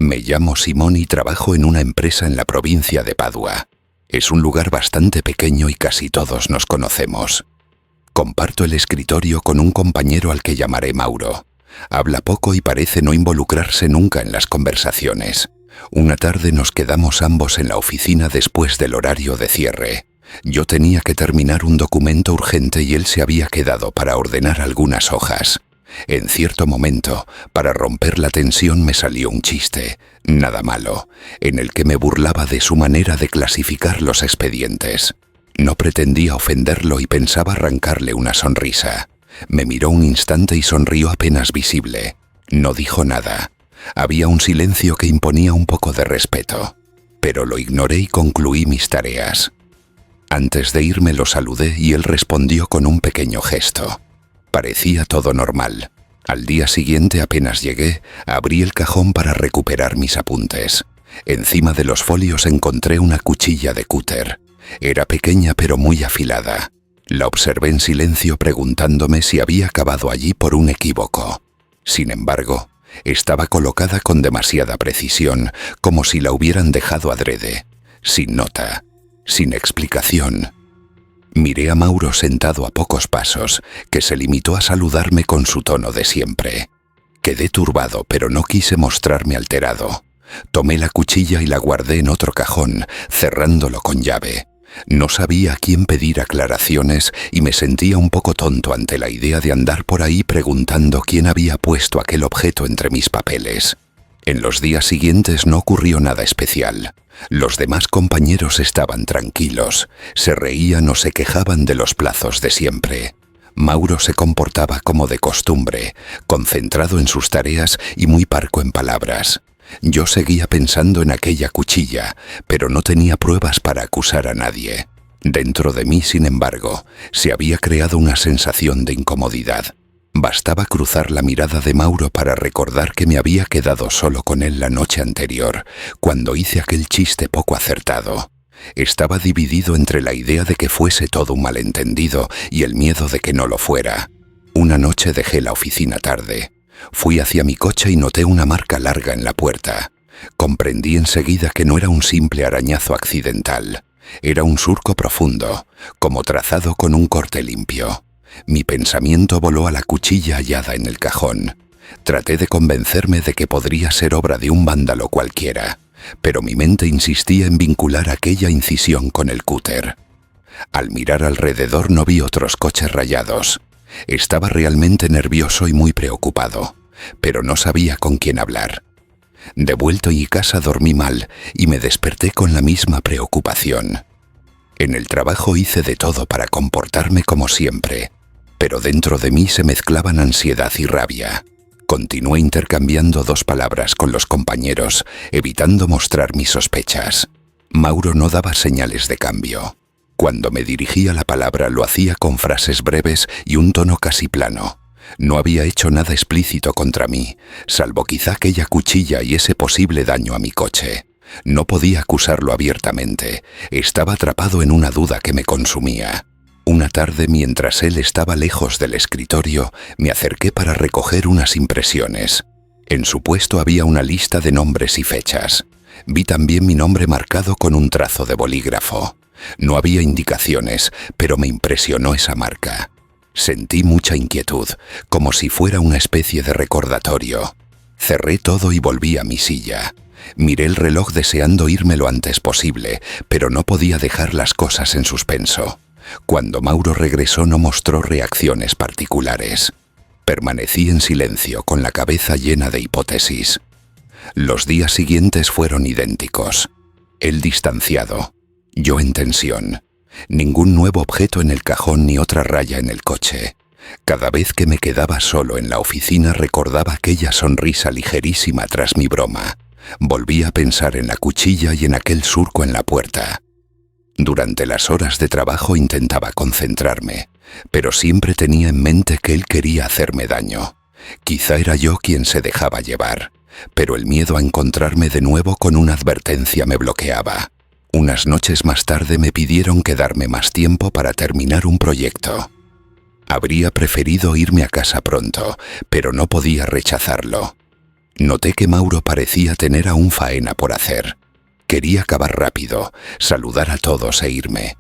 Me llamo Simón y trabajo en una empresa en la provincia de Padua. Es un lugar bastante pequeño y casi todos nos conocemos. Comparto el escritorio con un compañero al que llamaré Mauro. Habla poco y parece no involucrarse nunca en las conversaciones. Una tarde nos quedamos ambos en la oficina después del horario de cierre. Yo tenía que terminar un documento urgente y él se había quedado para ordenar algunas hojas. En cierto momento, para romper la tensión me salió un chiste, nada malo, en el que me burlaba de su manera de clasificar los expedientes. No pretendía ofenderlo y pensaba arrancarle una sonrisa. Me miró un instante y sonrió apenas visible. No dijo nada. Había un silencio que imponía un poco de respeto. Pero lo ignoré y concluí mis tareas. Antes de irme lo saludé y él respondió con un pequeño gesto. Parecía todo normal. Al día siguiente, apenas llegué, abrí el cajón para recuperar mis apuntes. Encima de los folios encontré una cuchilla de cúter. Era pequeña pero muy afilada. La observé en silencio preguntándome si había acabado allí por un equívoco. Sin embargo, estaba colocada con demasiada precisión, como si la hubieran dejado adrede, sin nota, sin explicación. Miré a Mauro sentado a pocos pasos, que se limitó a saludarme con su tono de siempre. Quedé turbado, pero no quise mostrarme alterado. Tomé la cuchilla y la guardé en otro cajón, cerrándolo con llave. No sabía a quién pedir aclaraciones y me sentía un poco tonto ante la idea de andar por ahí preguntando quién había puesto aquel objeto entre mis papeles. En los días siguientes no ocurrió nada especial. Los demás compañeros estaban tranquilos, se reían o se quejaban de los plazos de siempre. Mauro se comportaba como de costumbre, concentrado en sus tareas y muy parco en palabras. Yo seguía pensando en aquella cuchilla, pero no tenía pruebas para acusar a nadie. Dentro de mí, sin embargo, se había creado una sensación de incomodidad. Bastaba cruzar la mirada de Mauro para recordar que me había quedado solo con él la noche anterior, cuando hice aquel chiste poco acertado. Estaba dividido entre la idea de que fuese todo un malentendido y el miedo de que no lo fuera. Una noche dejé la oficina tarde. Fui hacia mi coche y noté una marca larga en la puerta. Comprendí enseguida que no era un simple arañazo accidental. Era un surco profundo, como trazado con un corte limpio. Mi pensamiento voló a la cuchilla hallada en el cajón. Traté de convencerme de que podría ser obra de un vándalo cualquiera, pero mi mente insistía en vincular aquella incisión con el cúter. Al mirar alrededor no vi otros coches rayados. Estaba realmente nervioso y muy preocupado, pero no sabía con quién hablar. De vuelta a casa dormí mal y me desperté con la misma preocupación. En el trabajo hice de todo para comportarme como siempre, pero dentro de mí se mezclaban ansiedad y rabia. Continué intercambiando 2 palabras con los compañeros, evitando mostrar mis sospechas. Mauro no daba señales de cambio. Cuando me dirigía la palabra lo hacía con frases breves y un tono casi plano. No había hecho nada explícito contra mí, salvo quizá aquella cuchilla y ese posible daño a mi coche. No podía acusarlo abiertamente. Estaba atrapado en una duda que me consumía. Una tarde, mientras él estaba lejos del escritorio, me acerqué para recoger unas impresiones. En su puesto había una lista de nombres y fechas. Vi también mi nombre marcado con un trazo de bolígrafo. No había indicaciones, pero me impresionó esa marca. Sentí mucha inquietud, como si fuera una especie de recordatorio. Cerré todo y volví a mi silla. Miré el reloj deseando irme lo antes posible, pero no podía dejar las cosas en suspenso. Cuando Mauro regresó no mostró reacciones particulares. Permanecí en silencio, con la cabeza llena de hipótesis. Los días siguientes fueron idénticos. Él distanciado, yo en tensión. Ningún nuevo objeto en el cajón ni otra raya en el coche. Cada vez que me quedaba solo en la oficina recordaba aquella sonrisa ligerísima tras mi broma. Volví a pensar en la cuchilla y en aquel surco en la puerta. Durante las horas de trabajo intentaba concentrarme, pero siempre tenía en mente que él quería hacerme daño. Quizá era yo quien se dejaba llevar, pero el miedo a encontrarme de nuevo con una advertencia me bloqueaba. Unas noches más tarde me pidieron quedarme más tiempo para terminar un proyecto. Habría preferido irme a casa pronto, pero no podía rechazarlo. Noté que Mauro parecía tener aún faena por hacer. Quería acabar rápido, saludar a todos e irme.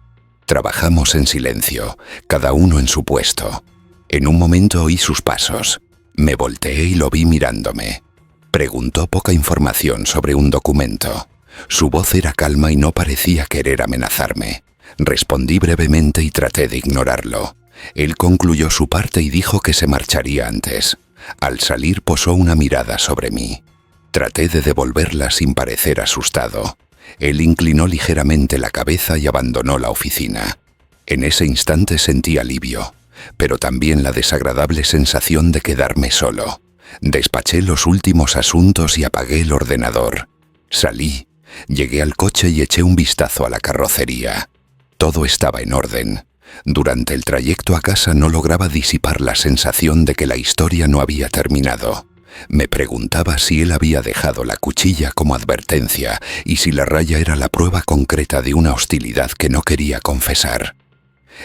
Trabajamos en silencio, cada uno en su puesto. En un momento oí sus pasos. Me volteé y lo vi mirándome. Preguntó poca información sobre un documento. Su voz era calma y no parecía querer amenazarme. Respondí brevemente y traté de ignorarlo. Él concluyó su parte y dijo que se marcharía antes. Al salir posó una mirada sobre mí. Traté de devolverla sin parecer asustado. Él inclinó ligeramente la cabeza y abandonó la oficina. En ese instante sentí alivio, pero también la desagradable sensación de quedarme solo. Despaché los últimos asuntos y apagué el ordenador. Salí, llegué al coche y eché un vistazo a la carrocería. Todo estaba en orden. Durante el trayecto a casa no lograba disipar la sensación de que la historia no había terminado. Me preguntaba si él había dejado la cuchilla como advertencia y si la raya era la prueba concreta de una hostilidad que no quería confesar.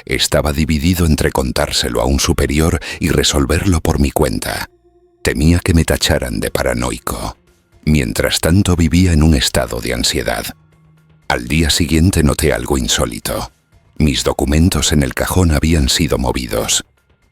Estaba dividido entre contárselo a un superior y resolverlo por mi cuenta. Temía que me tacharan de paranoico. Mientras tanto vivía en un estado de ansiedad. Al día siguiente noté algo insólito. Mis documentos en el cajón habían sido movidos.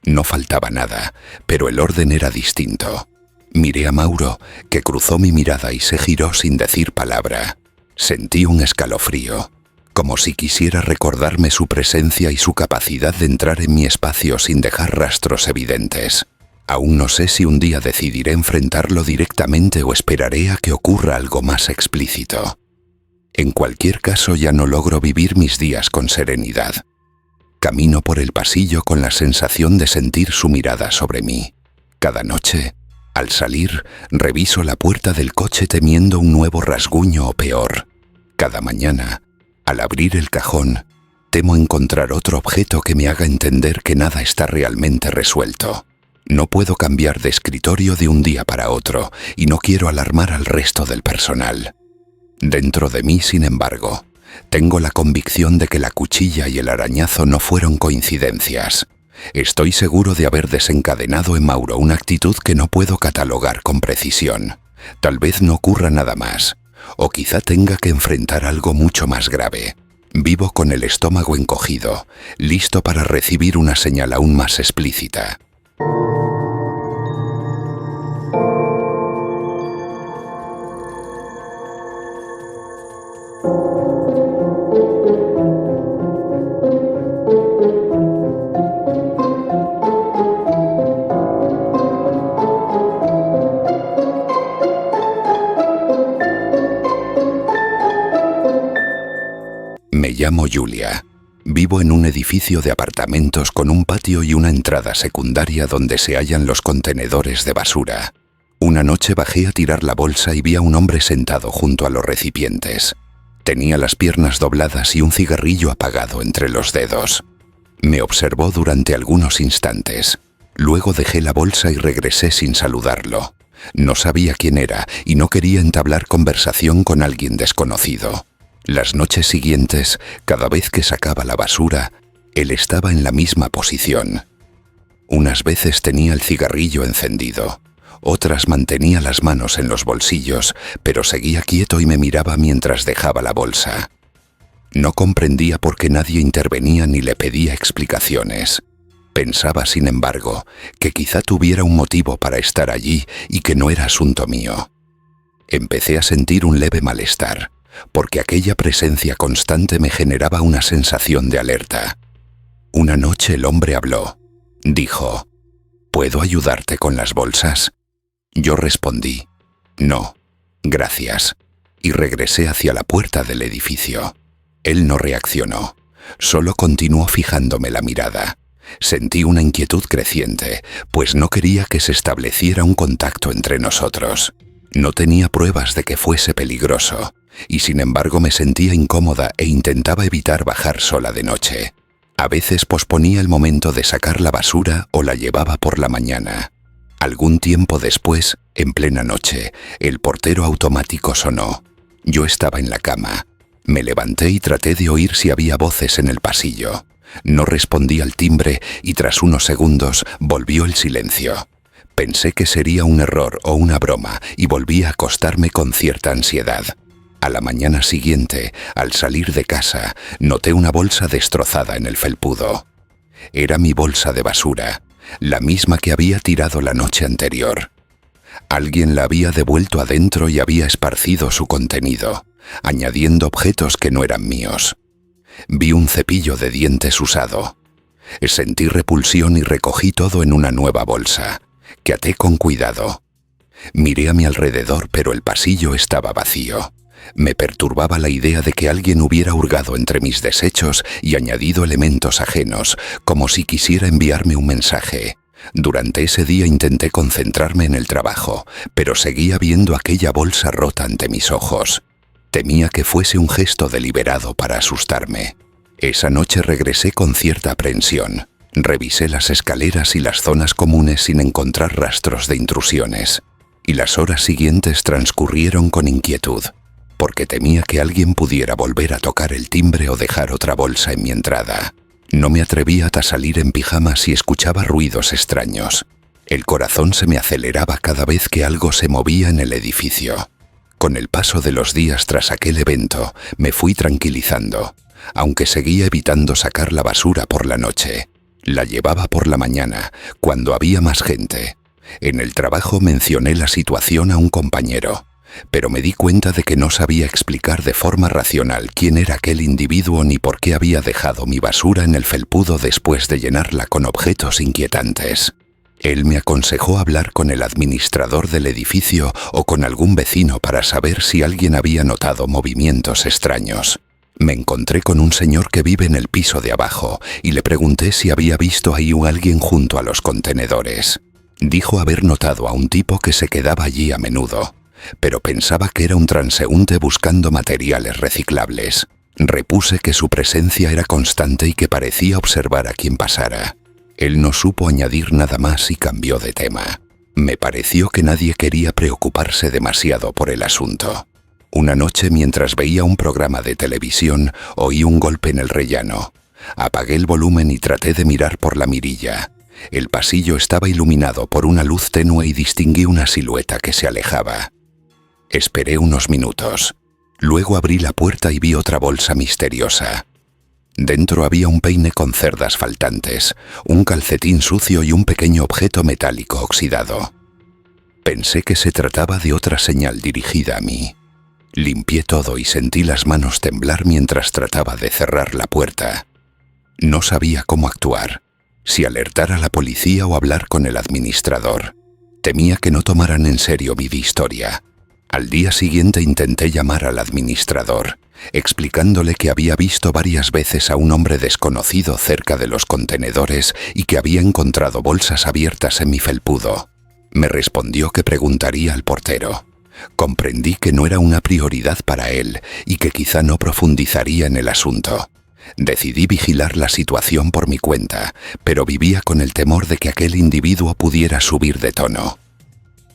No faltaba nada, pero el orden era distinto. Miré a Mauro, que cruzó mi mirada y se giró sin decir palabra. Sentí un escalofrío, como si quisiera recordarme su presencia y su capacidad de entrar en mi espacio sin dejar rastros evidentes. Aún no sé si un día decidiré enfrentarlo directamente o esperaré a que ocurra algo más explícito. En cualquier caso, ya no logro vivir mis días con serenidad. Camino por el pasillo con la sensación de sentir su mirada sobre mí. Cada noche, al salir, reviso la puerta del coche temiendo un nuevo rasguño o peor. Cada mañana, al abrir el cajón, temo encontrar otro objeto que me haga entender que nada está realmente resuelto. No puedo cambiar de escritorio de un día para otro y no quiero alarmar al resto del personal. Dentro de mí, sin embargo, tengo la convicción de que la cuchilla y el arañazo no fueron coincidencias. Estoy seguro de haber desencadenado en Mauro una actitud que no puedo catalogar con precisión. Tal vez no ocurra nada más, o quizá tenga que enfrentar algo mucho más grave. Vivo con el estómago encogido, listo para recibir una señal aún más explícita. Me llamo Julia. Vivo en un edificio de apartamentos con un patio y una entrada secundaria donde se hallan los contenedores de basura. Una noche bajé a tirar la bolsa y vi a un hombre sentado junto a los recipientes. Tenía las piernas dobladas y un cigarrillo apagado entre los dedos. Me observó durante algunos instantes. Luego dejé la bolsa y regresé sin saludarlo. No sabía quién era y no quería entablar conversación con alguien desconocido. Las noches siguientes, cada vez que sacaba la basura, él estaba en la misma posición. Unas veces tenía el cigarrillo encendido, otras mantenía las manos en los bolsillos, pero seguía quieto y me miraba mientras dejaba la bolsa. No comprendía por qué nadie intervenía ni le pedía explicaciones. Pensaba, sin embargo, que quizá tuviera un motivo para estar allí y que no era asunto mío. Empecé a sentir un leve malestar, porque aquella presencia constante me generaba una sensación de alerta. Una noche el hombre habló. Dijo: ¿puedo ayudarte con las bolsas? Yo respondí: no, gracias, y regresé hacia la puerta del edificio. Él no reaccionó, solo continuó fijándome la mirada. Sentí una inquietud creciente, pues no quería que se estableciera un contacto entre nosotros. No tenía pruebas de que fuese peligroso, y sin embargo me sentía incómoda e intentaba evitar bajar sola de noche. A veces posponía el momento de sacar la basura o la llevaba por la mañana. Algún tiempo después, en plena noche, el portero automático sonó. Yo estaba en la cama. Me levanté y traté de oír si había voces en el pasillo. No respondí al timbre y tras unos segundos volvió el silencio. Pensé que sería un error o una broma y volví a acostarme con cierta ansiedad. A la mañana siguiente, al salir de casa, noté una bolsa destrozada en el felpudo. Era mi bolsa de basura, la misma que había tirado la noche anterior. Alguien la había devuelto adentro y había esparcido su contenido, añadiendo objetos que no eran míos. Vi un cepillo de dientes usado. Sentí repulsión y recogí todo en una nueva bolsa, que até con cuidado. Miré a mi alrededor, pero el pasillo estaba vacío. Me perturbaba la idea de que alguien hubiera hurgado entre mis desechos y añadido elementos ajenos, como si quisiera enviarme un mensaje. Durante ese día intenté concentrarme en el trabajo, pero seguía viendo aquella bolsa rota ante mis ojos. Temía que fuese un gesto deliberado para asustarme. Esa noche regresé con cierta aprensión. Revisé las escaleras y las zonas comunes sin encontrar rastros de intrusiones. Y las horas siguientes transcurrieron con inquietud, porque temía que alguien pudiera volver a tocar el timbre o dejar otra bolsa en mi entrada. No me atrevía a salir en pijama si escuchaba ruidos extraños. El corazón se me aceleraba cada vez que algo se movía en el edificio. Con el paso de los días tras aquel evento, me fui tranquilizando, aunque seguía evitando sacar la basura por la noche. La llevaba por la mañana, cuando había más gente. En el trabajo mencioné la situación a un compañero, pero me di cuenta de que no sabía explicar de forma racional quién era aquel individuo ni por qué había dejado mi basura en el felpudo después de llenarla con objetos inquietantes. Él me aconsejó hablar con el administrador del edificio o con algún vecino para saber si alguien había notado movimientos extraños. Me encontré con un señor que vive en el piso de abajo y le pregunté si había visto ahí a alguien junto a los contenedores. Dijo haber notado a un tipo que se quedaba allí a menudo, pero pensaba que era un transeúnte buscando materiales reciclables. Repuse que su presencia era constante y que parecía observar a quien pasara. Él no supo añadir nada más y cambió de tema. Me pareció que nadie quería preocuparse demasiado por el asunto. Una noche, mientras veía un programa de televisión, oí un golpe en el rellano. Apagué el volumen y traté de mirar por la mirilla. El pasillo estaba iluminado por una luz tenue y distinguí una silueta que se alejaba. Esperé unos minutos. Luego abrí la puerta y vi otra bolsa misteriosa. Dentro había un peine con cerdas faltantes, un calcetín sucio y un pequeño objeto metálico oxidado. Pensé que se trataba de otra señal dirigida a mí. Limpié todo y sentí las manos temblar mientras trataba de cerrar la puerta. No sabía cómo actuar, si alertar a la policía o hablar con el administrador. Temía que no tomaran en serio mi historia. Al día siguiente intenté llamar al administrador, explicándole que había visto varias veces a un hombre desconocido cerca de los contenedores y que había encontrado bolsas abiertas en mi felpudo. Me respondió que preguntaría al portero. Comprendí que no era una prioridad para él y que quizá no profundizaría en el asunto. Decidí vigilar la situación por mi cuenta, pero vivía con el temor de que aquel individuo pudiera subir de tono.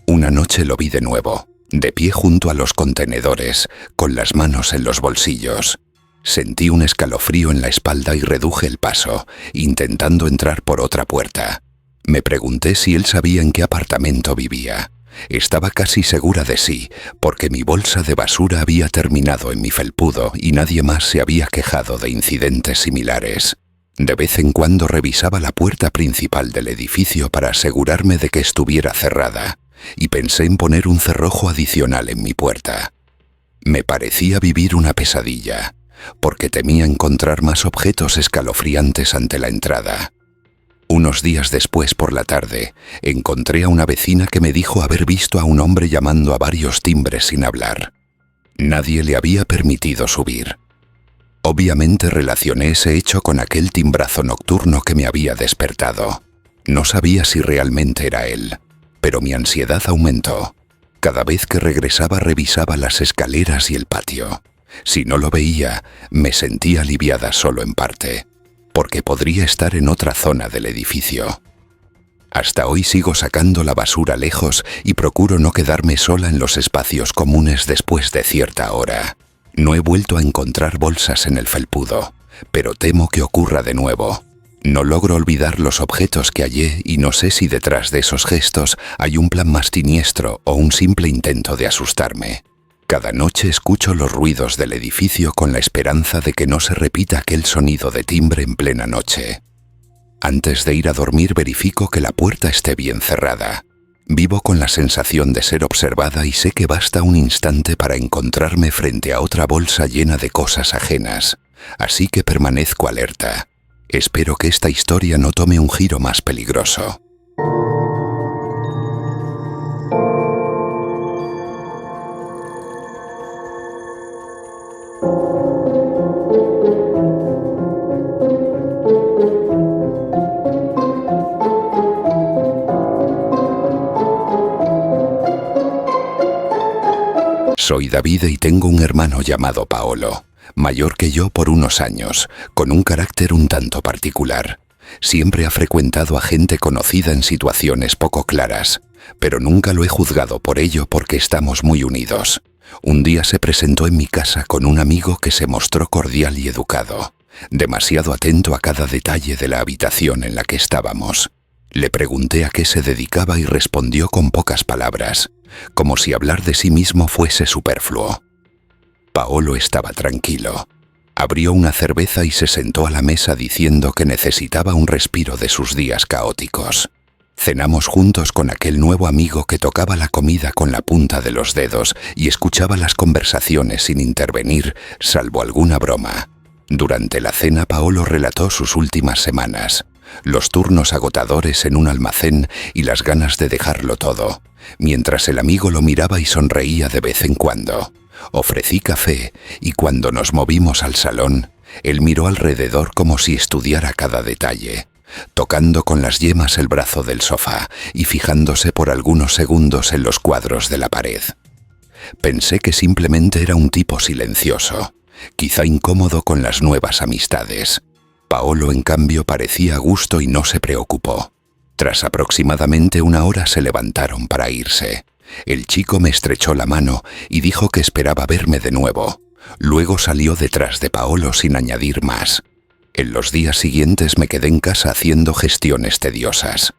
Una noche lo vi de nuevo, de pie junto a los contenedores, con las manos en los bolsillos. Sentí un escalofrío en la espalda y reduje el paso, intentando entrar por otra puerta. Me pregunté si él sabía en qué apartamento vivía. Estaba casi segura de sí, porque mi bolsa de basura había terminado en mi felpudo y nadie más se había quejado de incidentes similares. De vez en cuando revisaba la puerta principal del edificio para asegurarme de que estuviera cerrada, y pensé en poner un cerrojo adicional en mi puerta. Me parecía vivir una pesadilla, porque temía encontrar más objetos escalofriantes ante la entrada. Unos días después, por la tarde, encontré a una vecina que me dijo haber visto a un hombre llamando a varios timbres sin hablar. Nadie le había permitido subir. Obviamente relacioné ese hecho con aquel timbrazo nocturno que me había despertado. No sabía si realmente era él, pero mi ansiedad aumentó. Cada vez que regresaba revisaba las escaleras y el patio. Si no lo veía, me sentía aliviada solo en parte, porque podría estar en otra zona del edificio. Hasta hoy sigo sacando la basura lejos y procuro no quedarme sola en los espacios comunes después de cierta hora. No he vuelto a encontrar bolsas en el felpudo, pero temo que ocurra de nuevo. No logro olvidar los objetos que hallé y no sé si detrás de esos gestos hay un plan más siniestro o un simple intento de asustarme. Cada noche escucho los ruidos del edificio con la esperanza de que no se repita aquel sonido de timbre en plena noche. Antes de ir a dormir verifico que la puerta esté bien cerrada. Vivo con la sensación de ser observada y sé que basta un instante para encontrarme frente a otra bolsa llena de cosas ajenas, así que permanezco alerta. Espero que esta historia no tome un giro más peligroso. Soy David y tengo un hermano llamado Paolo, mayor que yo por unos años, con un carácter un tanto particular. Siempre ha frecuentado a gente conocida en situaciones poco claras, pero nunca lo he juzgado por ello porque estamos muy unidos. Un día se presentó en mi casa con un amigo que se mostró cordial y educado, demasiado atento a cada detalle de la habitación en la que estábamos. Le pregunté a qué se dedicaba y respondió con pocas palabras, como si hablar de sí mismo fuese superfluo. Paolo estaba tranquilo. Abrió una cerveza y se sentó a la mesa diciendo que necesitaba un respiro de sus días caóticos. Cenamos juntos con aquel nuevo amigo que tocaba la comida con la punta de los dedos y escuchaba las conversaciones sin intervenir, salvo alguna broma. Durante la cena Paolo relató sus últimas semanas, los turnos agotadores en un almacén y las ganas de dejarlo todo, mientras el amigo lo miraba y sonreía de vez en cuando. Ofrecí café y cuando nos movimos al salón, él miró alrededor como si estudiara cada detalle, tocando con las yemas el brazo del sofá y fijándose por algunos segundos en los cuadros de la pared. Pensé que simplemente era un tipo silencioso, quizá incómodo con las nuevas amistades. Paolo, en cambio, parecía a gusto y no se preocupó. Tras aproximadamente una hora se levantaron para irse. El chico me estrechó la mano y dijo que esperaba verme de nuevo. Luego salió detrás de Paolo sin añadir más. En los días siguientes me quedé en casa haciendo gestiones tediosas.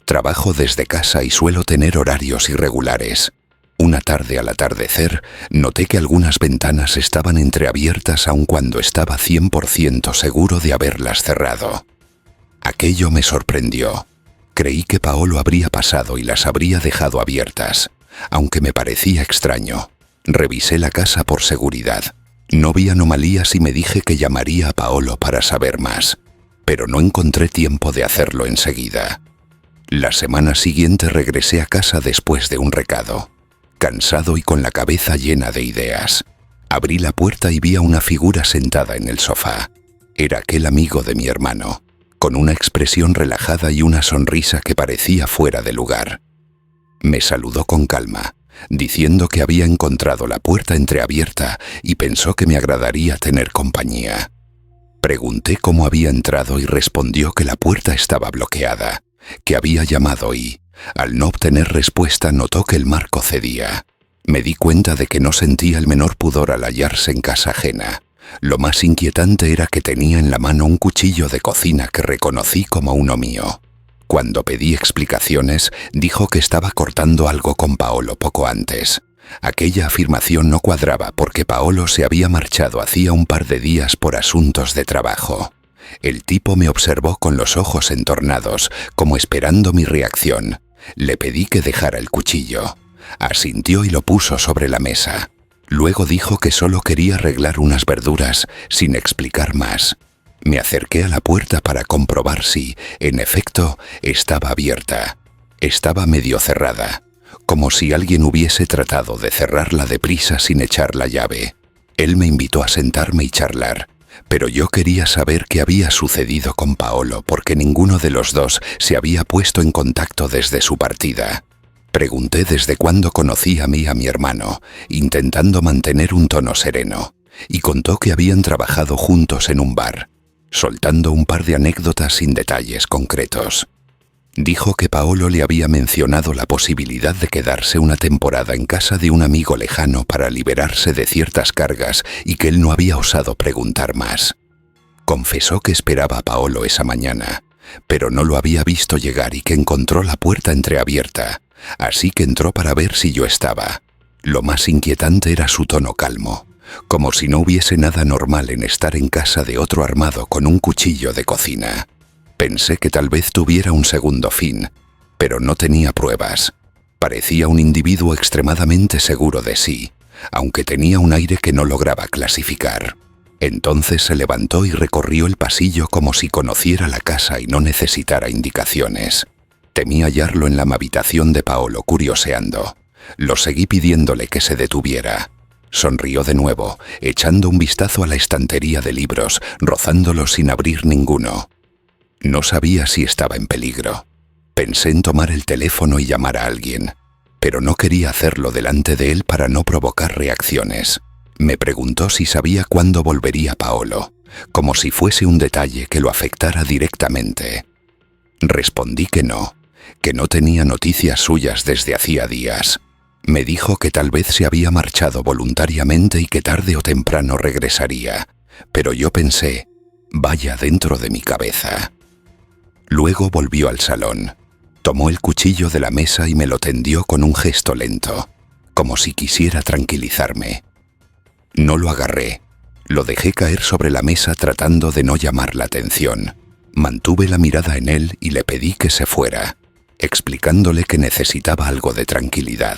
Trabajo desde casa y suelo tener horarios irregulares. Una tarde al atardecer, noté que algunas ventanas estaban entreabiertas aun cuando estaba 100% seguro de haberlas cerrado. Aquello me sorprendió. Creí que Paolo habría pasado y las habría dejado abiertas, aunque me parecía extraño. Revisé la casa por seguridad. No vi anomalías y me dije que llamaría a Paolo para saber más, pero no encontré tiempo de hacerlo enseguida. La semana siguiente regresé a casa después de un recado. Cansado y con la cabeza llena de ideas. Abrí la puerta y vi a una figura sentada en el sofá. Era aquel amigo de mi hermano, con una expresión relajada y una sonrisa que parecía fuera de lugar. Me saludó con calma, diciendo que había encontrado la puerta entreabierta y pensó que me agradaría tener compañía. Pregunté cómo había entrado y respondió que la puerta estaba bloqueada, que había llamado y, al no obtener respuesta, notó que el marco cedía. Me di cuenta de que no sentía el menor pudor al hallarse en casa ajena. Lo más inquietante era que tenía en la mano un cuchillo de cocina que reconocí como uno mío. Cuando pedí explicaciones, dijo que estaba cortando algo con Paolo poco antes. Aquella afirmación no cuadraba porque Paolo se había marchado hacía un par de días por asuntos de trabajo. El tipo me observó con los ojos entornados, como esperando mi reacción. Le pedí que dejara el cuchillo. Asintió y lo puso sobre la mesa. Luego dijo que solo quería arreglar unas verduras, sin explicar más. Me acerqué a la puerta para comprobar si, en efecto, estaba abierta. Estaba medio cerrada, como si alguien hubiese tratado de cerrarla deprisa sin echar la llave. Él me invitó a sentarme y charlar, pero yo quería saber qué había sucedido con Paolo porque ninguno de los dos se había puesto en contacto desde su partida. Pregunté desde cuándo conocía a mi hermano, intentando mantener un tono sereno, y contó que habían trabajado juntos en un bar, soltando un par de anécdotas sin detalles concretos. Dijo que Paolo le había mencionado la posibilidad de quedarse una temporada en casa de un amigo lejano para liberarse de ciertas cargas y que él no había osado preguntar más. Confesó que esperaba a Paolo esa mañana, pero no lo había visto llegar y que encontró la puerta entreabierta, así que entró para ver si yo estaba. Lo más inquietante era su tono calmo, como si no hubiese nada normal en estar en casa de otro armado con un cuchillo de cocina. Pensé que tal vez tuviera un segundo fin, pero no tenía pruebas. Parecía un individuo extremadamente seguro de sí, aunque tenía un aire que no lograba clasificar. Entonces se levantó y recorrió el pasillo como si conociera la casa y no necesitara indicaciones. Temí hallarlo en la habitación de Paolo curioseando. Lo seguí pidiéndole que se detuviera. Sonrió de nuevo, echando un vistazo a la estantería de libros, rozándolo sin abrir ninguno. No sabía si estaba en peligro. Pensé en tomar el teléfono y llamar a alguien, pero no quería hacerlo delante de él para no provocar reacciones. Me preguntó si sabía cuándo volvería Paolo, como si fuese un detalle que lo afectara directamente. Respondí que no tenía noticias suyas desde hacía días. Me dijo que tal vez se había marchado voluntariamente y que tarde o temprano regresaría, pero yo pensé, vaya dentro de mi cabeza. Luego volvió al salón. Tomó el cuchillo de la mesa y me lo tendió con un gesto lento, como si quisiera tranquilizarme. No lo agarré. Lo dejé caer sobre la mesa tratando de no llamar la atención. Mantuve la mirada en él y le pedí que se fuera, explicándole que necesitaba algo de tranquilidad.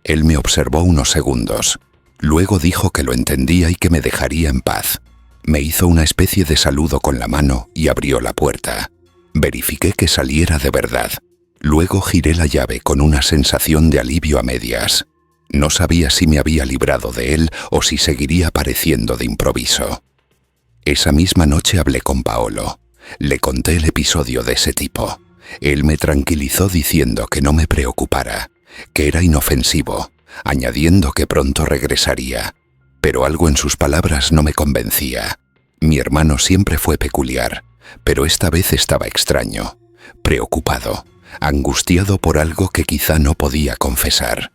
Él me observó unos segundos. Luego dijo que lo entendía y que me dejaría en paz. Me hizo una especie de saludo con la mano y abrió la puerta. Verifiqué que saliera de verdad. Luego giré la llave con una sensación de alivio a medias. No sabía si me había librado de él o si seguiría apareciendo de improviso. Esa misma noche hablé con Paolo. Le conté el episodio de ese tipo. Él me tranquilizó diciendo que no me preocupara, que era inofensivo, añadiendo que pronto regresaría. Pero algo en sus palabras no me convencía. Mi hermano siempre fue peculiar, pero esta vez estaba extraño, preocupado, angustiado por algo que quizá no podía confesar.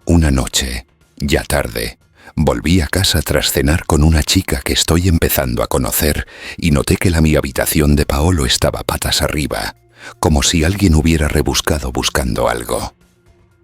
Una noche, ya tarde, volví a casa tras cenar con una chica que estoy empezando a conocer y noté que mi habitación de Paolo estaba patas arriba, como si alguien hubiera rebuscado buscando algo.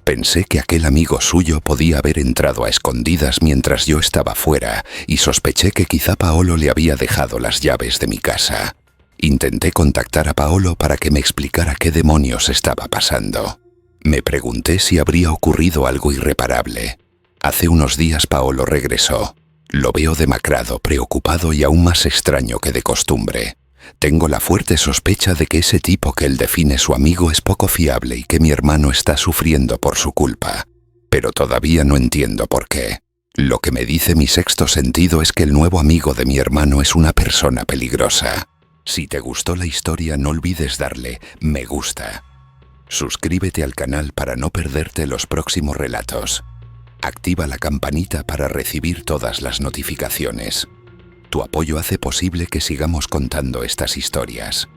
Pensé que aquel amigo suyo podía haber entrado a escondidas mientras yo estaba fuera y sospeché que quizá Paolo le había dejado las llaves de mi casa. Intenté contactar a Paolo para que me explicara qué demonios estaba pasando. Me pregunté si habría ocurrido algo irreparable. Hace unos días Paolo regresó. Lo veo demacrado, preocupado y aún más extraño que de costumbre. Tengo la fuerte sospecha de que ese tipo que él define su amigo es poco fiable y que mi hermano está sufriendo por su culpa. Pero todavía no entiendo por qué. Lo que me dice mi sexto sentido es que el nuevo amigo de mi hermano es una persona peligrosa. Si te gustó la historia, no olvides darle me gusta. Suscríbete al canal para no perderte los próximos relatos. Activa la campanita para recibir todas las notificaciones. Tu apoyo hace posible que sigamos contando estas historias.